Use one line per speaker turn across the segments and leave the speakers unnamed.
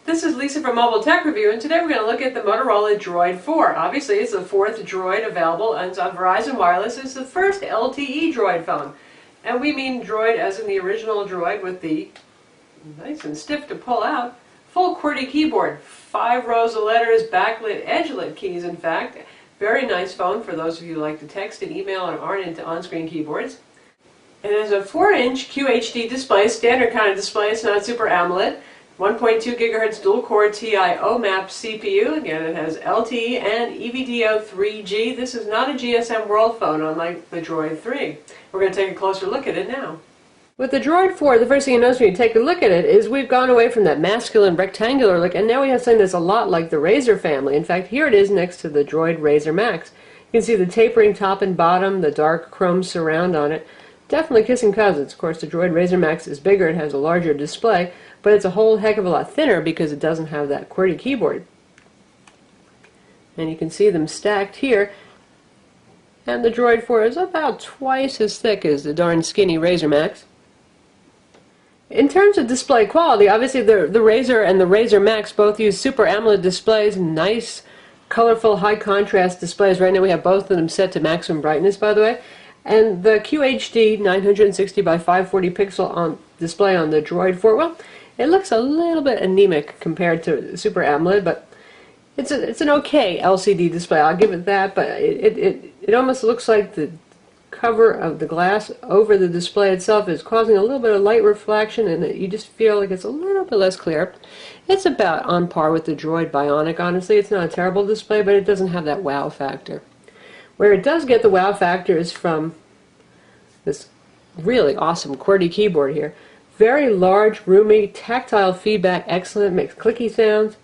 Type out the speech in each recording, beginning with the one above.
This is Lisa from Mobile Tech Review, and today we're going to look at the Motorola Droid 4. Obviously, it's the fourth Droid available, and it's on Verizon Wireless. It's the first LTE Droid phone. And we mean Droid as in the original Droid with the, nice and stiff to pull out, full QWERTY keyboard. 5 rows of letters, backlit, edgelit keys, in fact. Very nice phone for those of you who like to text and email and aren't into on-screen keyboards. It has a 4-inch QHD display, standard kind of display. It's not Super AMOLED. 1.2 gigahertz dual-core TI OMAP CPU. Again, it has LTE and EVDO 3G. This is not a GSM World phone, unlike the Droid 3. We're going to take a closer look at it now. With the Droid 4, the first thing you notice when you take a look at it is we've gone away from that masculine rectangular look, and now we have something that's a lot like the Razr family. In fact, here it is next to the Droid Razr Max. You can see the tapering top and bottom, the dark chrome surround on it. Definitely kissing cousins. Of course, the Droid Razr Max is bigger, it has a larger display, but it's a whole heck of a lot thinner because it doesn't have that QWERTY keyboard. And you can see them stacked here. And the Droid 4 is about twice as thick as the darn skinny Razr Max. In terms of display quality, obviously the Razr and the Razr Max both use Super AMOLED displays, nice, colorful, high contrast displays. Right now we have both of them set to maximum brightness, by the way. And the QHD 960 by 540 pixel display on the Droid 4, well, it looks a little bit anemic compared to Super AMOLED, but it's an okay LCD display. I'll give it that. But it almost looks like the cover of the glass over the display itself is causing a little bit of light reflection, and you just feel like it's a little bit less clear. It's about on par with the Droid Bionic. Honestly, it's not a terrible display, but it doesn't have that wow factor. Where it does get the wow factor is from this really awesome QWERTY keyboard here. Very large, roomy, tactile feedback, excellent, makes clicky sounds.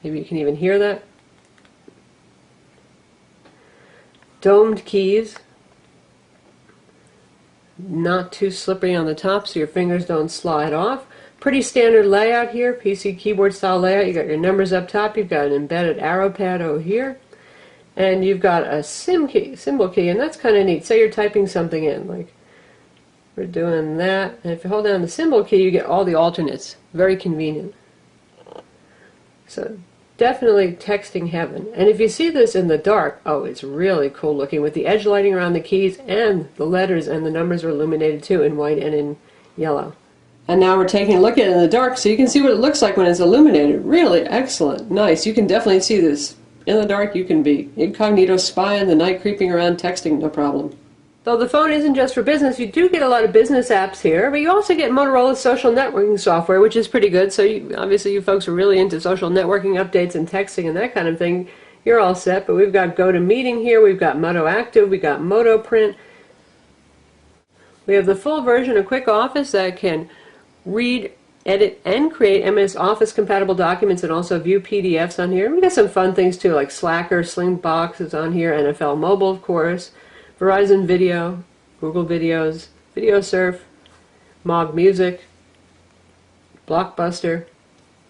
Maybe you can even hear that. Domed keys. Not too slippery on the top so your fingers don't slide off. Pretty standard layout here, PC keyboard style layout. You got your numbers up top, you've got an embedded arrow pad over here. And you've got a symbol key, and that's kind of neat. Say you're typing something in, like we're doing that, and if you hold down the symbol key, you get all the alternates. Very convenient. So definitely texting heaven. And if you see this in the dark, oh, it's really cool looking with the edge lighting around the keys, and the letters and the numbers are illuminated too in white and in yellow. And now we're taking a look at it in the dark so you can see what it looks like when it's illuminated. Really excellent. Nice. You can definitely see this. In the dark you can be incognito spy in the night, creeping around texting, no problem. Though the phone isn't just for business, you do get a lot of business apps here, but you also get Motorola's social networking software, which is pretty good. So obviously you folks are really into social networking updates and texting and that kind of thing. You're all set, but we've got GoToMeeting here, we've got Moto Active, we've got Moto Print. We have the full version of Quick Office that can read, edit, and create MS Office compatible documents and also view PDFs on here. We've got some fun things too, like Slacker, Slingbox is on here, NFL Mobile, of course, Verizon Video, Google Videos, Video Surf, Mog Music, Blockbuster,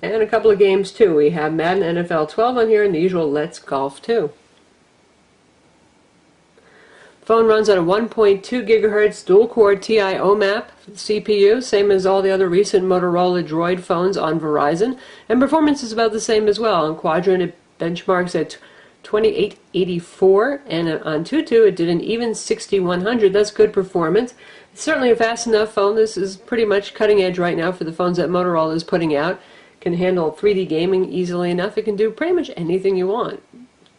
and a couple of games too. We have Madden NFL 12 on here and the usual Let's Golf too. Phone runs on a 1.2 gigahertz dual-core TI OMAP CPU, same as all the other recent Motorola Droid phones on Verizon, and performance is about the same as well. On Quadrant it benchmarks at 2884, and on Tutu it did an even 6100. That's good performance. It's certainly a fast enough phone. This is pretty much cutting edge right now for the phones that Motorola is putting out. Can handle 3D gaming easily enough. It can do pretty much anything you want.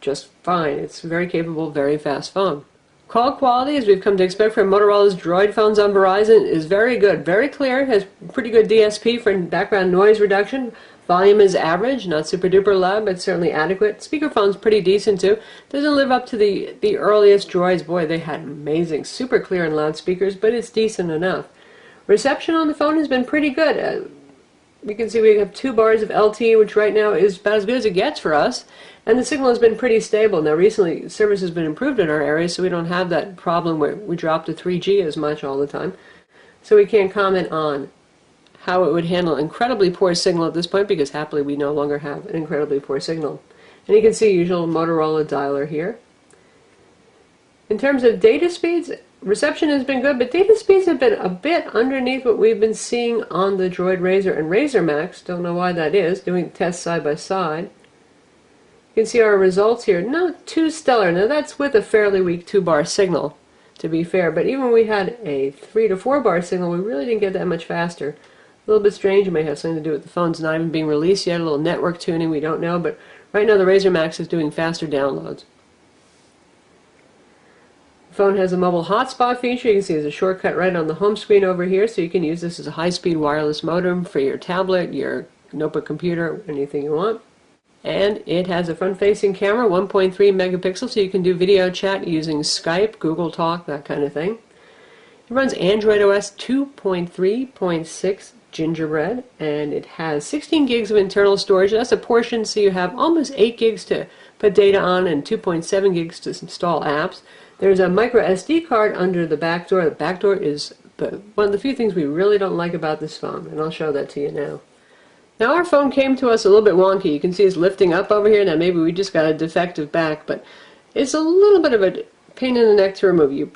Just fine. It's a very capable, very fast phone. Call quality, as we've come to expect from Motorola's Droid phones on Verizon, is very good. Very clear, has pretty good DSP for background noise reduction. Volume is average, not super duper loud, but certainly adequate. Speakerphone's pretty decent too. Doesn't live up to the earliest Droids. Boy, they had amazing, super clear and loud speakers, but it's decent enough. Reception on the phone has been pretty good. We can see we have 2 bars of LTE, which right now is about as good as it gets for us. And the signal has been pretty stable. Now recently service has been improved in our area, so we don't have that problem where we drop to 3G as much all the time. So we can't comment on how it would handle incredibly poor signal at this point, because happily we no longer have an incredibly poor signal. And you can see usual Motorola dialer here. In terms of data speeds, reception has been good, but data speeds have been a bit underneath what we've been seeing on the Droid Razr and Razr Max. Don't know why that is, doing tests side by side. You can see our results here, not too stellar. Now that's with a fairly weak 2-bar signal, to be fair, but even when we had a 3 to 4 bar signal, we really didn't get that much faster. A little bit strange. It may have something to do with the phone's not even being released yet, a little network tuning, we don't know, but right now the Razr Max is doing faster downloads. The phone has a mobile hotspot feature. You can see there's a shortcut right on the home screen over here, so you can use this as a high-speed wireless modem for your tablet, your notebook computer, anything you want. And it has a front-facing camera, 1.3 megapixels, so you can do video chat using Skype, Google Talk, that kind of thing. It runs Android OS 2.3.6 Gingerbread, and it has 16 gigs of internal storage. That's a portion, so you have almost 8 gigs to put data on and 2.7 gigs to install apps. There's a micro SD card under the back door. The back door is one of the few things we really don't like about this phone, and I'll show that to you now. Now our phone came to us a little bit wonky. You can see it's lifting up over here. Now maybe we just got a defective back, but it's a little bit of a pain in the neck to remove. You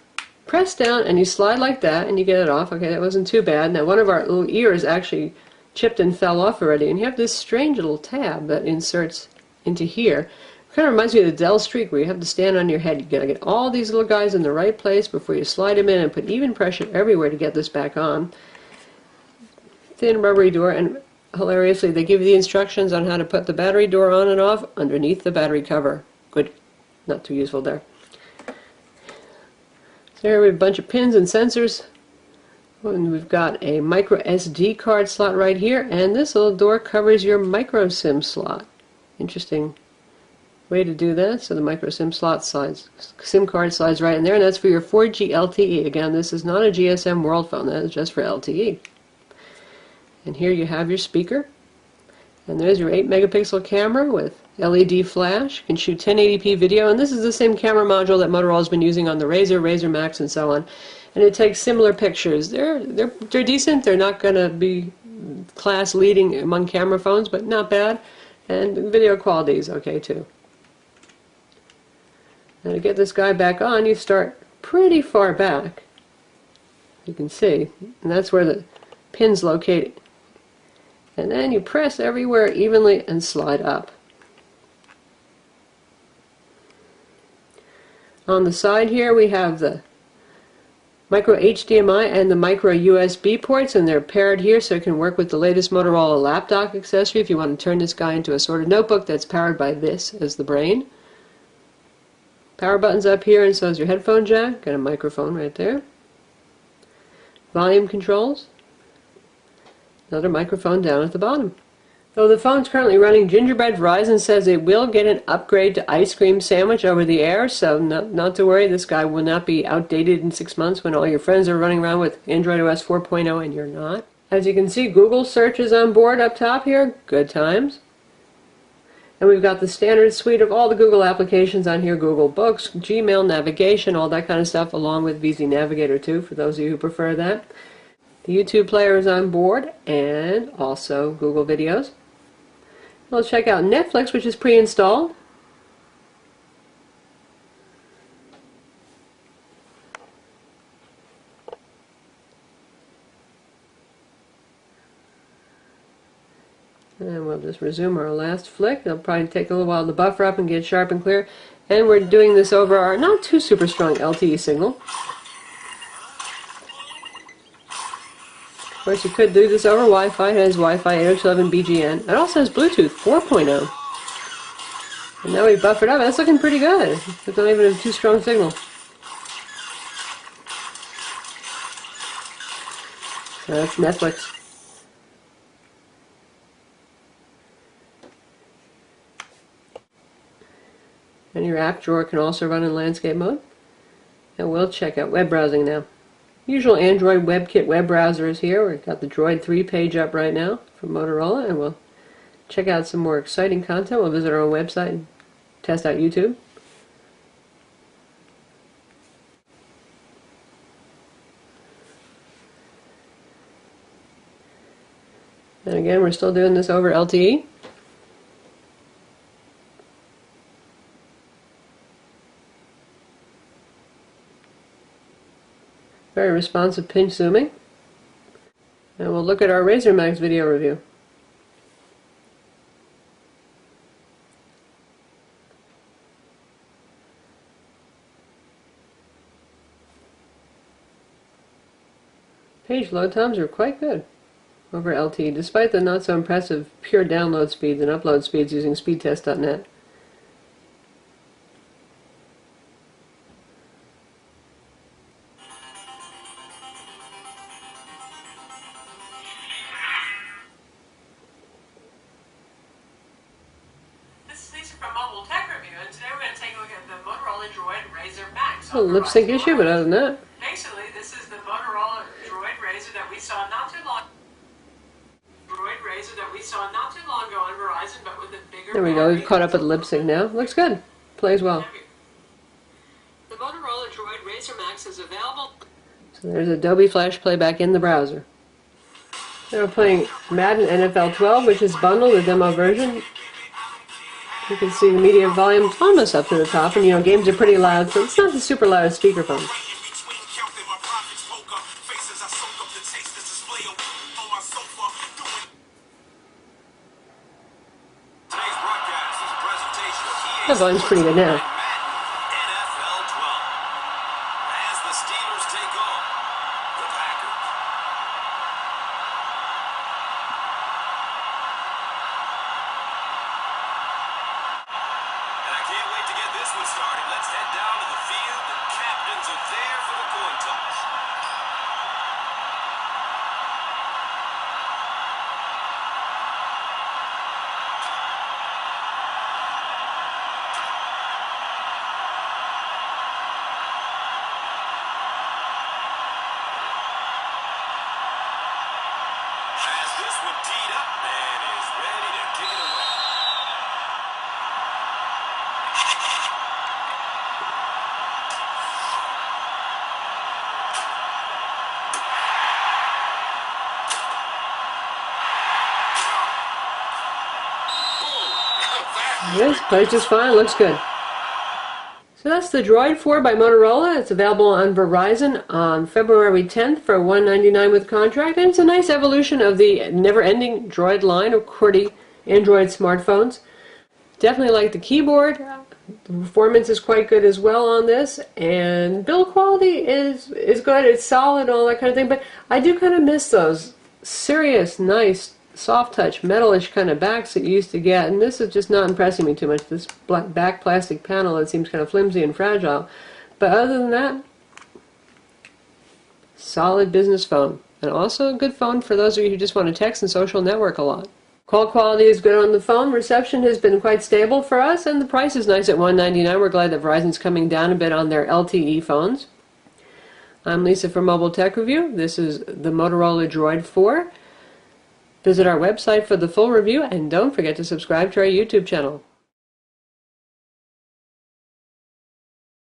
press down and you slide like that and you get it off. Okay, that wasn't too bad. Now one of our little ears actually chipped and fell off already, and you have this strange little tab that inserts into here. Kind of reminds me of the Dell Streak, where you have to stand on your head. You gotta get all these little guys in the right place before you slide them in and put even pressure everywhere to get this back on. Thin rubbery door, and hilariously they give you the instructions on how to put the battery door on and off underneath the battery cover. Good, not too useful there. So here we have a bunch of pins and sensors. And we've got a micro SD card slot right here, and this little door covers your micro SIM slot. Interesting way to do that. So the micro SIM slot slides, SIM card slides right in there, and that's for your 4G LTE. Again, this is not a GSM World phone, that is just for LTE. And here you have your speaker, and there's your 8 megapixel camera with LED flash. You can shoot 1080p video, and this is the same camera module that Motorola's been using on the Razr, Razr Max, and so on. And it takes similar pictures. They're decent. They're not going to be class leading among camera phones, but not bad. And video quality is okay too. Now to get this guy back on, you start pretty far back. You can see, and that's where the pin's located. And then you press everywhere evenly and slide up. On the side here we have the micro HDMI and the micro USB ports, and they're paired here so it can work with the latest Motorola laptop accessory if you want to turn this guy into a sort of notebook that's powered by this as the brain. Power button's up here, and so is your headphone jack. Got a microphone right there. Volume controls. Another microphone down at the bottom. Though the phone's currently running Gingerbread, Verizon says it will get an upgrade to Ice Cream Sandwich over the air, so not to worry, this guy will not be outdated in 6 months when all your friends are running around with Android OS 4.0 and you're not. As you can see, Google search is on board up top here. Good times. And we've got the standard suite of all the Google applications on here, Google Books, Gmail, navigation, all that kind of stuff, along with VZ Navigator too, for those of you who prefer that. The YouTube player is on board, and also Google Videos. Let's check out Netflix, which is pre-installed. And we'll just resume our last flick. It'll probably take a little while to buffer up and get sharp and clear. And we're doing this over our not too super strong LTE signal. Of course, you could do this over Wi-Fi. It has Wi-Fi 802.11bgn. It also has Bluetooth 4.0. And now we've buffered up. That's looking pretty good. It's not even a too strong signal. So that's Netflix. And your app drawer can also run in landscape mode. And we'll check out web browsing now. Usual Android WebKit web browser is here. We've got the Droid 3 page up right now from Motorola, and we'll check out some more exciting content. We'll visit our own website and test out YouTube. And again, we're still doing this over LTE. Very responsive pinch zooming. And we'll look at our Razr Max video review. Page load times are quite good over LTE, despite the not so impressive pure download speeds and upload speeds using speedtest.net. This is Lisa from Mobile Tech Review, and today we're going to take a look at the Motorola Droid Razr Max. A lip sync issue, but other than that. Basically, this is the Motorola Droid Razr that we saw not too long ago on Verizon, but with a bigger. There we go. We've caught up with the lip sync now. Looks good. Plays well. The Motorola Droid Razr Max is available. So there's Adobe Flash Playback in the browser. Now we're playing Madden NFL 12, which is bundled, the demo version. You can see the media volume almost up to the top, and you know, games are pretty loud, so it's not the super loud speakerphone. The volume's pretty good now.
Started. Let's head down to the field. The captains are there for the coin toss. Has this one teed up and is ready to kick it away.
Yes, plays just fine, looks good. So that's the Droid 4 by Motorola. It's available on Verizon on February 10th for $199 with contract, and it's a nice evolution of the never-ending Droid line of QWERTY Android smartphones. Definitely like the keyboard. The performance is quite good as well on this, and build quality is good. It's solid, all that kind of thing, but I do kind of miss those serious, nice, soft touch, metalish kind of backs that you used to get, and this is just not impressing me too much. This black back plastic panel that seems kind of flimsy and fragile, but other than that, solid business phone, and also a good phone for those of you who just want to text and social network a lot. Call quality is good on the phone, reception has been quite stable for us, and the price is nice at $199. We're glad that Verizon's coming down a bit on their LTE phones. I'm Lisa from Mobile Tech Review. This is the Motorola Droid 4. Visit our website for the full review, and don't forget to subscribe to our YouTube channel.